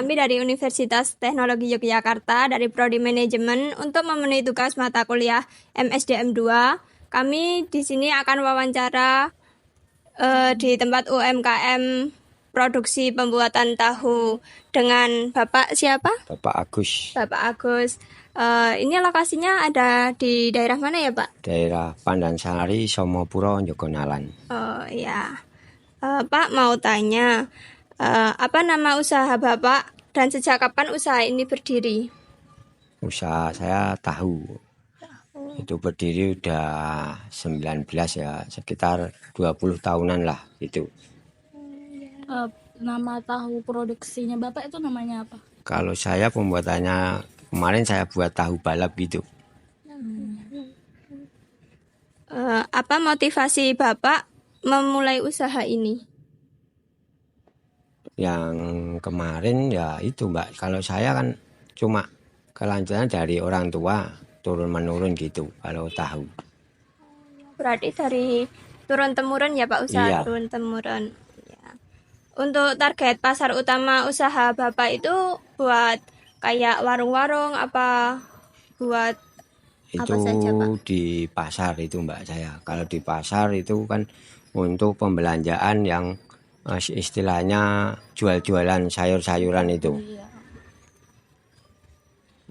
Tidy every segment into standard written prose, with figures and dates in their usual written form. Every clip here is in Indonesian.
kami dari Universitas Teknologi Yogyakarta dari Prodi Manajemen untuk memenuhi tugas mata kuliah MSDM 2. Kami di sini akan wawancara di tempat UMKM produksi pembuatan tahu dengan Bapak siapa? Bapak Agus. Bapak Agus. Ini lokasinya ada di daerah mana ya, Pak? Daerah Pandansari, Somopuro, Jogonalan. Oh iya. Pak mau tanya, apa nama usaha Bapak dan sejak kapan usaha ini berdiri? Usaha saya tahu. Itu berdiri udah 19 ya, sekitar 20 tahunan lah gitu. Nama tahu produksinya Bapak itu namanya apa? Kalau saya pembuatannya kemarin saya buat tahu balap gitu. Apa motivasi Bapak memulai usaha ini? Yang kemarin ya itu Mbak, kalau saya kan cuma kelanjutan dari orang tua turun menurun gitu kalau tahu. Berarti dari turun-temurun ya Pak, usaha Iya. turun-temurun. Ya. Untuk target pasar utama usaha Bapak itu buat kayak warung-warung apa buat Itu apa saja, Pak? di pasar itu Mbak saya. Kalau di pasar itu kan untuk pembelanjaan yang istilahnya jual-jualan sayur-sayuran itu. Iya.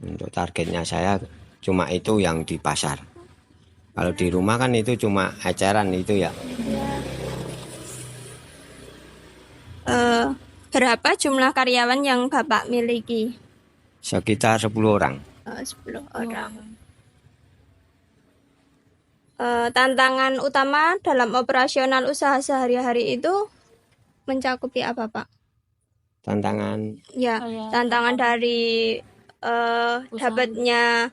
Untuk targetnya saya cuma itu yang di pasar. Kalau di rumah kan itu cuma eceran itu ya. Berapa jumlah karyawan yang Bapak miliki? Sekitar 10 orang. 10 orang. Tantangan utama dalam operasional usaha sehari-hari itu mencakupi apa, Pak? Tantangan Ya, Kayak tantangan dari dapatnya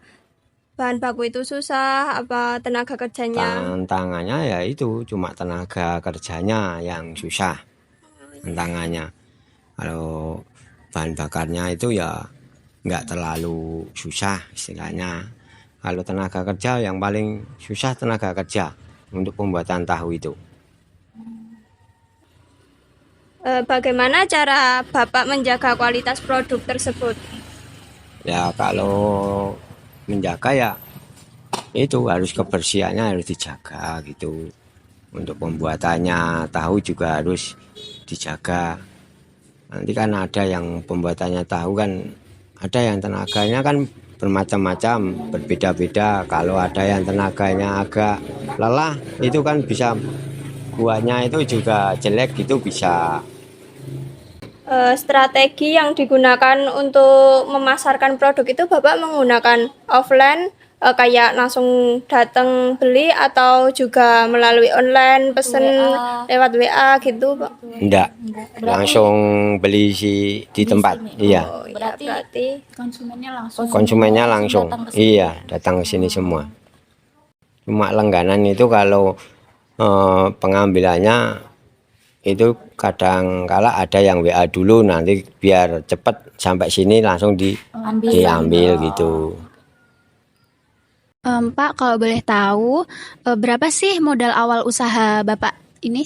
bahan baku itu susah, apa tenaga kerjanya? tantangannya ya itu cuma tenaga kerjanya yang susah. Tantangannya. Kalau bahan bakarnya itu ya nggak terlalu susah istilahnya. Kalau tenaga kerja yang paling susah tenaga kerja untuk pembuatan tahu itu. Bagaimana cara Bapak menjaga kualitas produk tersebut? Ya kalau menjaga ya itu harus kebersihannya harus dijaga gitu. Untuk pembuatannya tahu juga harus dijaga. Nanti kan ada yang pembuatannya tahu kan ada yang tenaganya kan bermacam-macam, berbeda-beda. Kalau ada yang tenaganya agak lelah itu kan bisa buahnya itu juga jelek gitu bisa. Strategi yang digunakan untuk memasarkan produk itu Bapak menggunakan offline kayak langsung datang beli atau juga melalui online pesen WA. lewat WA gitu, Pak? Enggak, langsung beli di tempat. Iya, Oh, ya, Berarti berarti konsumennya langsung. datang ke sini. Iya, datang ke sini semua. Cuma langganan itu kalau pengambilannya itu kadang kala ada yang WA dulu nanti biar cepet sampai sini langsung diambil gitu. Pak, kalau boleh tahu, berapa sih modal awal usaha Bapak ini?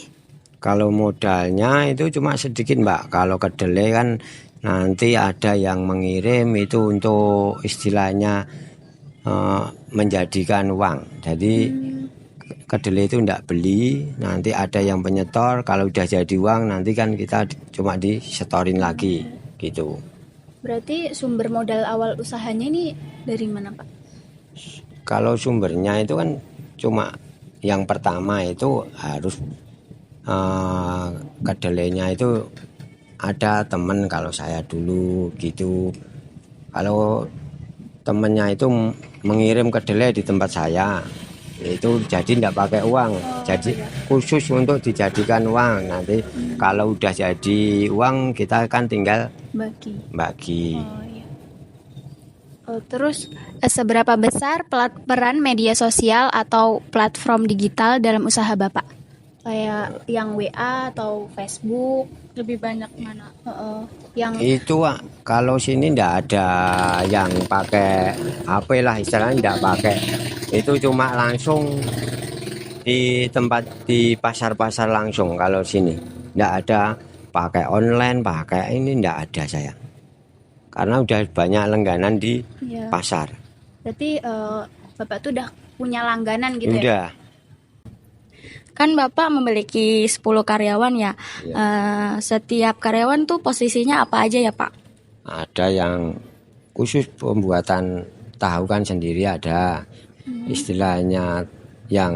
Kalau modalnya itu cuma sedikit Mbak. Kalau kedelai kan nanti ada yang mengirim itu untuk istilahnya menjadikan uang. Jadi kedelai itu enggak beli, nanti ada yang penyetor. Kalau udah jadi uang nanti kan kita cuma disetorin lagi gitu. Berarti sumber modal awal usahanya ini dari mana, Pak? Kalau sumbernya itu kan cuma yang pertama itu harus kedelainya itu ada temen kalau saya dulu gitu. Kalau temennya itu mengirim kedelai di tempat saya itu jadi tidak pakai uang, jadi khusus untuk dijadikan uang. Nanti kalau udah jadi uang kita kan tinggal bagi. Terus seberapa besar peran media sosial atau platform digital dalam usaha Bapak? Kayak yang WA atau Facebook? Lebih banyak mana? Yang Itu kalau sini ndak ada yang pakai HP lah istilahnya, ndak pakai. Itu cuma langsung di tempat di pasar-pasar langsung. Kalau sini ndak ada pakai online, pakai ini ndak ada saya. karena udah banyak langganan di Iya. pasar. Berarti Bapak tuh udah punya langganan gitu ya? Udah. Kan Bapak memiliki 10 karyawan ya. Setiap karyawan tuh posisinya apa aja ya Pak? Ada yang khusus pembuatan tahu kan sendiri ada. Istilahnya yang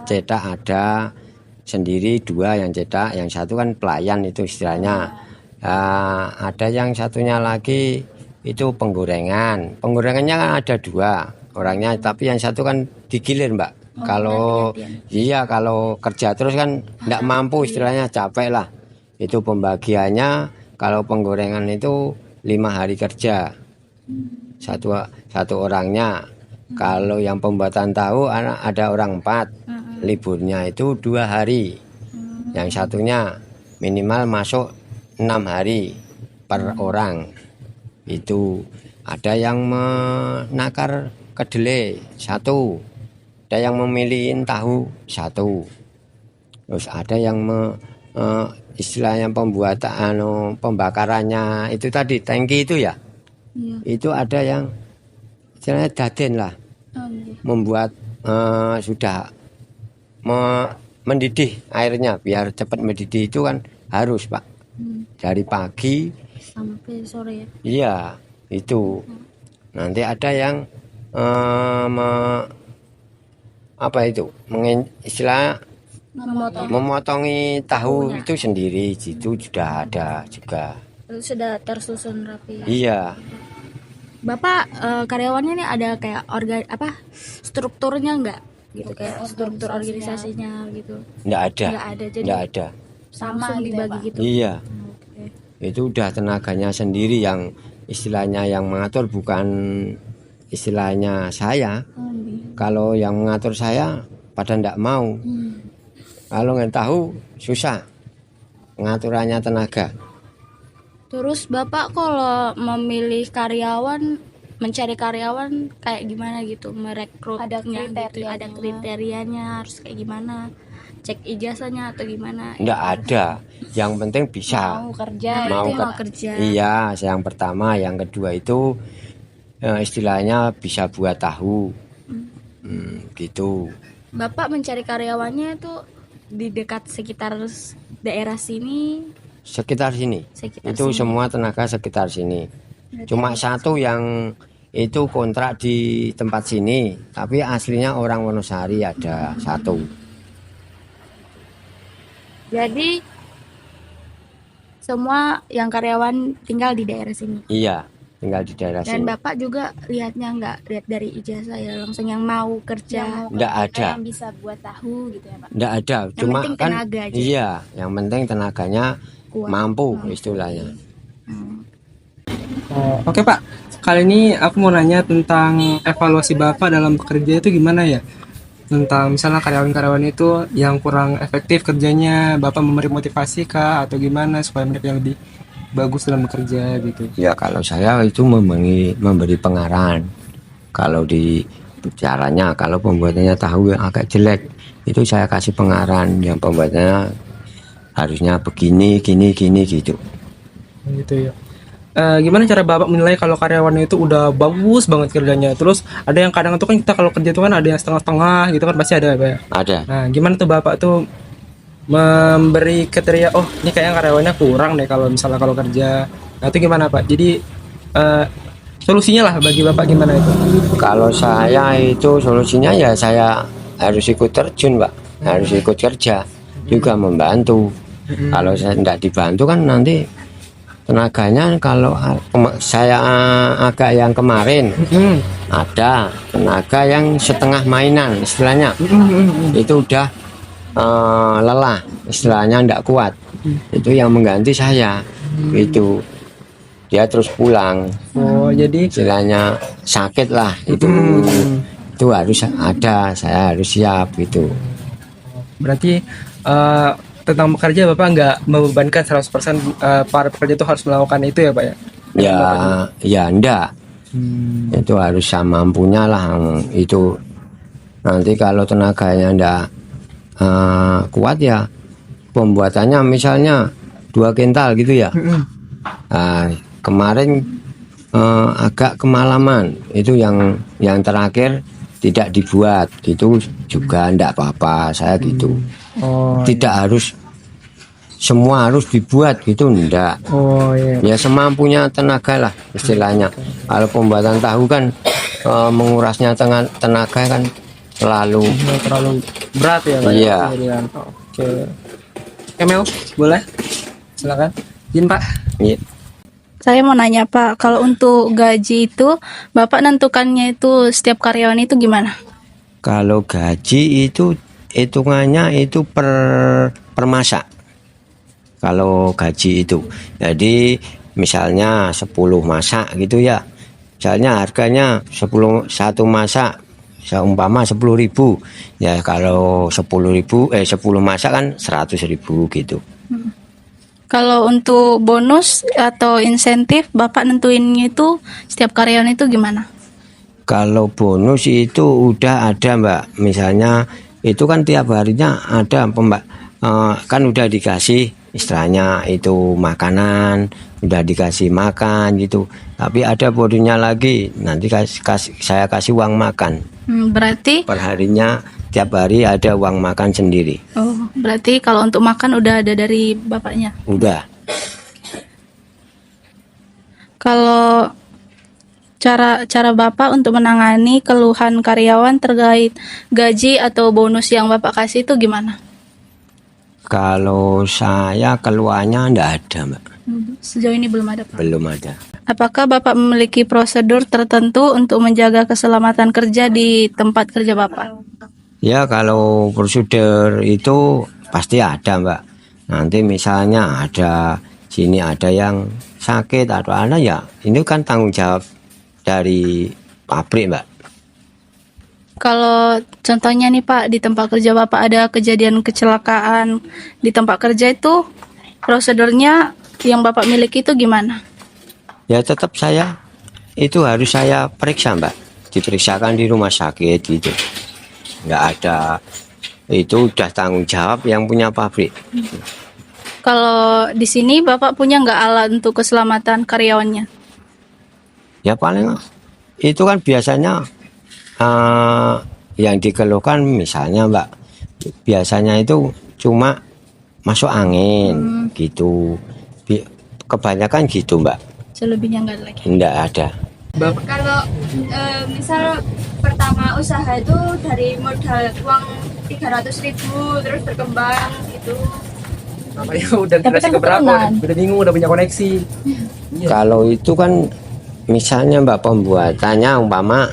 cetak ada sendiri 2 yang cetak, yang 1 kan pelayan itu istilahnya. Ada yang satunya lagi itu penggorengan. Penggorengannya kan ada 2 orangnya, tapi yang 1 kan digilir Mbak. Kalau iya kalau kerja terus kan tidak mampu istilahnya, capek lah. Itu pembagiannya kalau penggorengan itu 5 hari kerja satu orangnya. Kalau yang pembuatan tahu ada orang 4, liburnya itu 2 hari. Yang satunya minimal masuk 6 hari per orang. Itu ada yang menakar kedelai 1, ada yang memilihin tahu 1, terus ada yang istilahnya pembakarannya itu tadi tangki itu ya. Itu ada yang istilahnya daden lah, membuat sudah mendidih airnya biar cepat mendidih itu kan harus Pak, dari pagi Sampai sore ya. iya itu. Nanti ada yang istilah memotongi tahu itu sendiri, itu sudah ada juga. Itu sudah tersusun rapi. Iya, Bapak karyawannya nih ada kayak strukturnya enggak? Gitu kayak struktur organisasinya gitu. enggak ada. Enggak ada. Jadi Enggak ada. sama dibagi gitu. Iya, Oke. itu udah tenaganya sendiri yang istilahnya yang mengatur, bukan istilahnya saya. Kalau yang mengatur saya pada ndak mau. Kalau nggak tahu susah pengaturannya tenaga. Terus Bapak kalau memilih karyawan, mencari karyawan kayak gimana gitu, merekrutnya gitu, ada kriterianya harus kayak gimana, cek ijazahnya atau gimana? Nggak ada. Yang penting bisa. Mau kerja. Mau Mau kerja. Iya, yang pertama, yang kedua itu istilahnya bisa buat tahu. Gitu. Bapak mencari karyawannya itu di dekat sekitar daerah sini, Sekitar sini. sekitar Itu sini. semua tenaga sekitar sini. Cuma 1 yang itu kontrak di tempat sini, tapi aslinya orang Wonosari ada 1. Jadi semua yang karyawan tinggal di daerah sini. Iya, tinggal di daerah Dan sini. Bapak juga lihatnya nggak lihat dari ijazah ya, langsung yang mau kerja. Nggak ada. Yang bisa buat tahu gitu ya Pak? Nggak ada. Yang Cuma penting kan tenaga aja. iya, yang penting tenaganya Kuat. mampu istilahnya. Oke Pak, kali ini aku mau nanya tentang evaluasi Bapak dalam bekerja itu gimana ya? Tentang misalnya karyawan-karyawan itu yang kurang efektif kerjanya, Bapak memberi motivasi kah atau gimana supaya mereka lebih bagus dalam bekerja gitu? Ya kalau saya itu memberi pengarahan. Kalau di caranya, kalau pembuatannya tahu yang agak jelek, itu saya kasih pengarahan yang pembuatannya harusnya begini, gini gitu. Gitu ya. Gimana cara Bapak menilai kalau karyawannya itu udah bagus banget kerjanya? Terus ada yang kadang tuh kan kita kalau kerja itu kan ada yang setengah-setengah gitu kan pasti ada Pak ya? Ada. Nah, gimana tuh Bapak tuh memberi kriteria, oh ini kayaknya karyawannya kurang deh kalau misalnya kalau kerja. Nah itu gimana Pak? Jadi solusinya lah bagi Bapak gimana itu? Kalau saya itu solusinya ya saya harus ikut terjun Pak, harus ikut kerja, juga membantu. Kalau saya tidak dibantu kan nanti tenaganya, kalau saya agak yang kemarin ada tenaga yang setengah mainan istilahnya, itu udah lelah istilahnya, tidak kuat, itu yang mengganti saya, itu dia terus pulang. Oh jadi Istilahnya sakit lah itu harus ada, saya harus siap gitu. berarti tentang bekerja Bapak nggak membebankan 100% para pekerja itu harus melakukan itu ya Pak ya? Ya enggak, itu harus sama mampunya lah. Itu nanti kalau tenaganya enggak kuat ya, pembuatannya misalnya 2 kintal gitu ya, kemarin agak kemalaman, itu yang terakhir tidak dibuat gitu juga enggak apa-apa saya gitu. Oh, Tidak harus semua harus dibuat gitu, enggak. oh iya. Ya semampunya tenaga lah istilahnya. Kalau pembuatan tahu kan mengurasnya tenaga kan terlalu Nggak terlalu berat ya Pak? Iya. Pilihan. Oke. Emel, boleh? Silakan. Izin Pak. ya, Saya mau nanya Pak, kalau untuk gaji itu Bapak nentukannya itu setiap karyawan itu gimana? kalau gaji itu hitungannya itu per masa. Kalau gaji itu, jadi misalnya 10 masak gitu ya, misalnya harganya 1 masak seumpama 10.000 ya, kalau 10 masak kan 100.000 gitu. Kalau untuk bonus atau insentif Bapak nentuinnya itu setiap karyawan itu gimana? Kalau bonus itu udah ada Mbak, misalnya itu kan tiap harinya ada kan udah dikasih istilahnya itu makanan, udah dikasih makan gitu, tapi ada bodinya lagi nanti saya kasih uang makan Berarti perharinya, tiap hari ada uang makan sendiri. berarti kalau untuk makan udah ada dari Bapaknya. Udah. Kalau cara Bapak untuk menangani keluhan karyawan terkait gaji atau bonus yang Bapak kasih itu gimana? Kalau saya keluarnya enggak ada Mbak, Sejauh ini belum ada Pak. belum ada. Apakah Bapak memiliki prosedur tertentu untuk menjaga keselamatan kerja di tempat kerja Bapak? Ya kalau prosedur itu pasti ada Mbak. Nanti misalnya ada sini ada yang sakit atau ada ya, ini kan tanggung jawab dari pabrik Mbak. Kalau contohnya nih Pak, di tempat kerja Bapak ada kejadian kecelakaan di tempat kerja itu, prosedurnya yang Bapak miliki itu gimana? Ya tetap saya itu harus saya periksa Mbak, diperiksakan di rumah sakit gitu. Nggak ada, itu udah tanggung jawab yang punya pabrik. Kalau di sini Bapak punya nggak alat untuk keselamatan karyawannya? Ya paling itu kan biasanya yang dikeluhkan misalnya Mbak, biasanya itu cuma masuk angin gitu. Kebanyakan gitu Mbak, Selebihnya nggak ada lagi. enggak ada. Kalau misal pertama usaha itu dari modal uang 300.000 terus berkembang gitu. Namanya udah generasi keberapa? Udah bingung, udah punya koneksi. Iya. Kalau itu kan misalnya Mbak pembuatannya umpama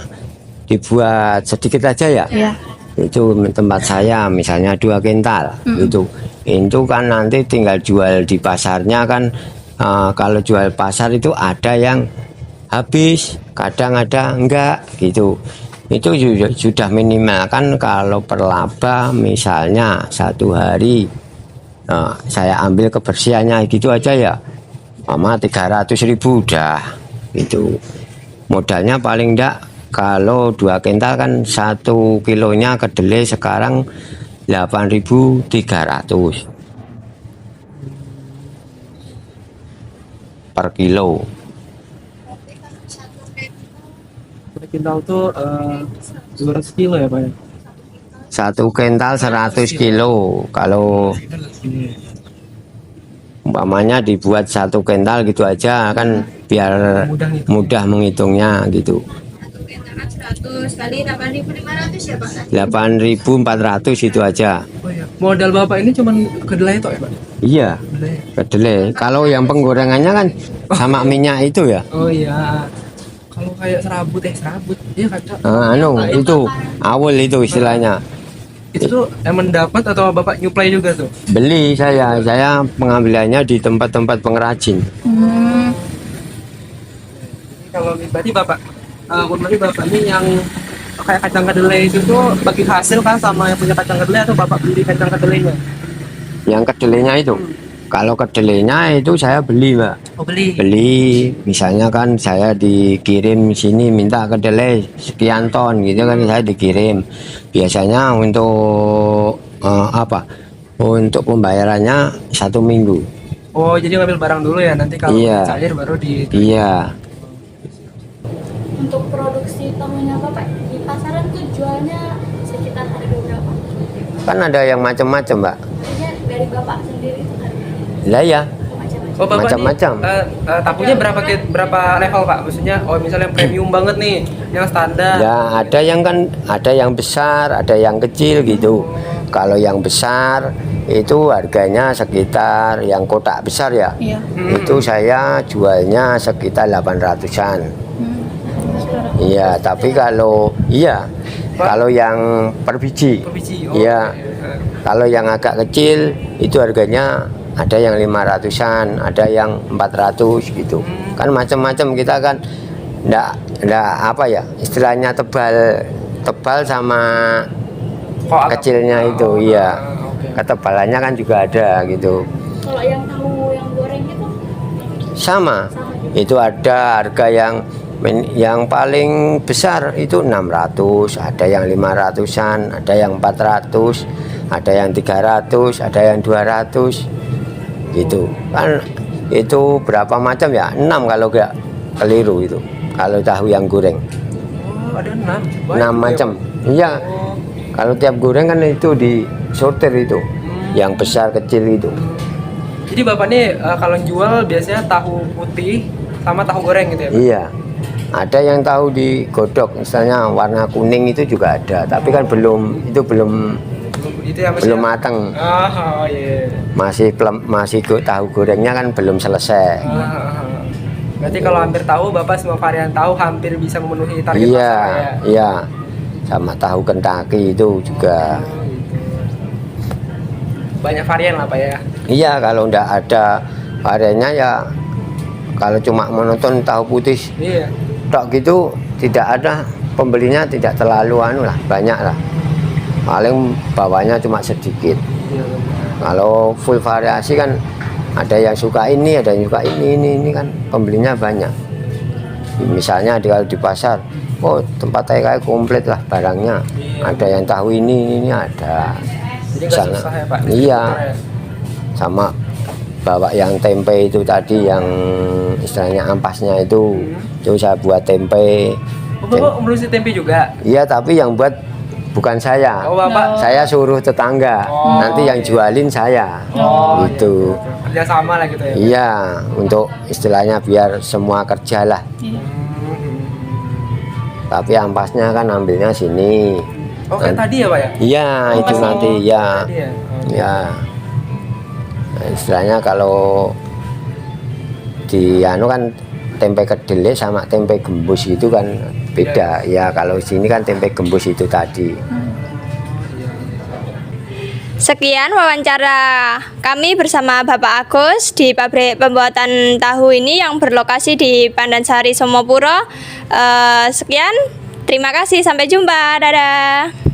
dibuat sedikit aja ya. Iya. Itu tempat saya misalnya 2 kental gitu. Itu kan nanti tinggal jual di pasarnya kan. Kalau jual pasar itu ada yang habis, kadang ada enggak gitu. Itu sudah minimal kan. Kalau per laba misalnya 1 hari saya ambil kebersihannya gitu aja ya, mama 300.000 udah gitu. Modalnya paling enggak kalau 2 kental kan 1 kilonya kedelai sekarang 8.300 per kilo. Kintal tuh 200 kilo ya Pak ya? 1 kental 100 kilo. Kalau umpamanya dibuat 1 kental gitu aja kan biar mudah menghitungnya gitu. 100 kali 8.500 ya Pak? 8.400 itu aja. Oh iya. Modal Bapak ini cuman kedelai toh ya Pak? Iya, kedelai. Kalau yang penggorengannya kan sama minyak itu ya. Oh iya. Kalau kayak serabut iya kan Kak? Itu awal itu istilahnya. Itu tuh emang dapat atau Bapak nyuplai juga tuh? Beli saya pengambilannya di tempat-tempat pengrajin. Kalau berarti Bapak ini yang kayak kacang kedelai itu tuh bagi hasil kan sama yang punya kacang kedelai atau Bapak beli kacang kedelainya? Yang kedelainya itu. Kalau kedelainya itu saya beli Mbak. Oh beli. Beli, misalnya kan saya dikirim sini minta kedelai sekian ton gitu kan, saya dikirim. Biasanya untuk untuk pembayarannya 1 minggu. Oh, jadi ngambil barang dulu ya, nanti kalau Iya. cair baru di. Iya. Untuk produksi tahunya Bapak di pasaran tuh jualnya sekitar harga berapa? Kan ada yang macam-macam, Mbak. Maksudnya dari Bapak sendiri itu harganya Lah ya, macam-macam. Oh, Bapak Macam-macam. nih, tahunya berapa level, Pak? Maksudnya, oh misalnya yang premium banget nih, yang standar. ya ada yang kan ada yang besar, ada yang kecil gitu. Kalau yang besar itu harganya sekitar yang kotak besar ya. Iya. Itu saya jualnya sekitar 800-an. Iya, tapi kalau yang per biji. Per biji. Oh, Iya. oke. Kalau yang agak kecil itu harganya ada yang 500-an, ada yang 400 gitu. Kan macam-macam, kita kan ndak apa ya, istilahnya tebal sama Kok agak- kecilnya itu, iya. Oke. Ketebalannya kan juga ada gitu. Kalau yang tahu yang goreng itu Sama. Itu ada harga yang paling besar itu 600, ada yang 500-an, ada yang 400, ada yang 300, ada yang 200 gitu. Kan itu berapa macam ya? 6 kalau nggak keliru itu. Kalau tahu yang goreng. Oh, ada 6. 6 macam. Iya. Kalau tiap goreng kan itu disortir itu. Yang besar kecil itu. Jadi Bapak nih kalau jual biasanya tahu putih sama tahu goreng gitu ya, Pak? Iya. Ada yang tahu digodok, misalnya warna kuning itu juga ada, tapi kan belum Itu ya Mas. belum ya? matang. Oh iya. Masih tahu gorengnya kan belum selesai. Berarti kalau hampir tahu Bapak semua varian tahu hampir bisa memenuhi target Iya, pasar ya. iya. Sama tahu Kentucky itu juga. Banyak varian lah Pak ya. Iya, kalau ndak ada variannya ya, kalau cuma monoton tahu putih Iya. tok gitu, tidak ada pembelinya, tidak terlalu banyak lah. Paling bawahnya cuma sedikit. Iya. Kalau full variasi kan ada yang suka ini, ada yang suka ini kan pembelinya banyak. Misalnya kalau di pasar, oh tempat saya kayak komplit lah barangnya. Ada yang tahu ini ada. Jadi nggak susah ya Pak? Iya. Ya? Sama bawa yang tempe itu tadi, yang istilahnya ampasnya itu saya buat tempe. Oh, Bapak produksi tempe juga? Iya, tapi yang buat bukan saya. Oh, Bapak? Saya suruh tetangga. Oh, Nanti yang jualin saya. Oh, Gitu. Kerja sama lah gitu ya? Iya, untuk istilahnya biar semua kerja lah. Tapi ampasnya kan ambilnya sini. Oh, kayak tadi ya Pak ya? Iya, Oh, itu masih- nanti ya. Tadi ya? Oh. Ya. Nah, istilahnya kalau di kan tempe kedelai sama tempe gembus itu kan beda. Ya, kalau sini kan tempe gembus itu tadi. Sekian wawancara kami bersama Bapak Agus di pabrik pembuatan tahu ini yang berlokasi di Pandansari, Somopuro. Sekian, terima kasih, sampai jumpa, dadah.